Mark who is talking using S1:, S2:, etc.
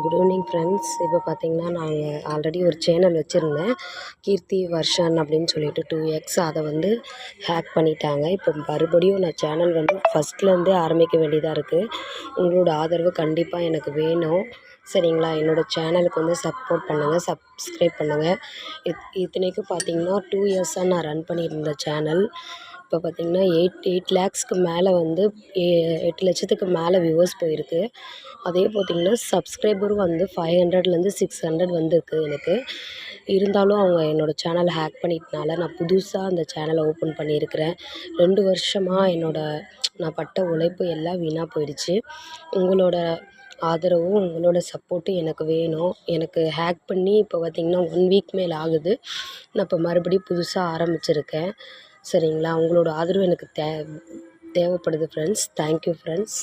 S1: Good evening friends. இப்போ பார்த்தீங்கன்னா, நான் ஆல்ரெடி ஒரு சேனல் வச்சுருந்தேன். கீர்த்தி வர்ஷன் அப்படின்னு சொல்லிட்டு 2X அதை வந்து ஹேக் பண்ணிட்டாங்க. இப்போ மறுபடியும் நான் சேனல் வந்து ஃபஸ்ட்லேருந்தே ஆரம்பிக்க வேண்டியதாக இருக்குது. உங்களோட ஆதரவு கண்டிப்பாக எனக்கு வேணும். சரிங்களா? என்னோடய சேனலுக்கு வந்து சப்போர்ட் பண்ணுங்கள், சப்ஸ்கிரைப் பண்ணுங்கள். இத்தனைக்கும் பார்த்தீங்கன்னா 2 இயர்ஸாக நான் ரன் பண்ணியிருந்த சேனல். இப்போ பார்த்தீங்கன்னா 8 லேக்ஸ்க்கு மேலே வந்து 8 லட்சத்துக்கு மேலே வியூவர்ஸ் போயிருக்கு. அதே பார்த்தீங்கன்னா சப்ஸ்கிரைபரும் வந்து 500லேருந்து 600 வந்திருக்கு எனக்கு. இருந்தாலும் அவங்க என்னோடய சேனலை ஹேக் பண்ணிட்டனால நான் புதுசாக அந்த சேனலை ஓப்பன் பண்ணியிருக்கிறேன். 2 வருஷமாக நான் பட்ட உழைப்பு எல்லாம் வீணாக போயிடுச்சு. உங்களோட ஆதரவும் உங்களோட சப்போர்ட்டும் எனக்கு வேணும். எனக்கு ஹேக் பண்ணி இப்போ பார்த்திங்கன்னா 1 வீக் மேலே ஆகுது. நான் இப்போ மறுபடியும் புதுசாக ஆரம்பிச்சிருக்கேன். சரிங்களா? உங்களோட ஆதரவு எனக்கு தேவைப்படுது ஃப்ரெண்ட்ஸ். Thank you friends.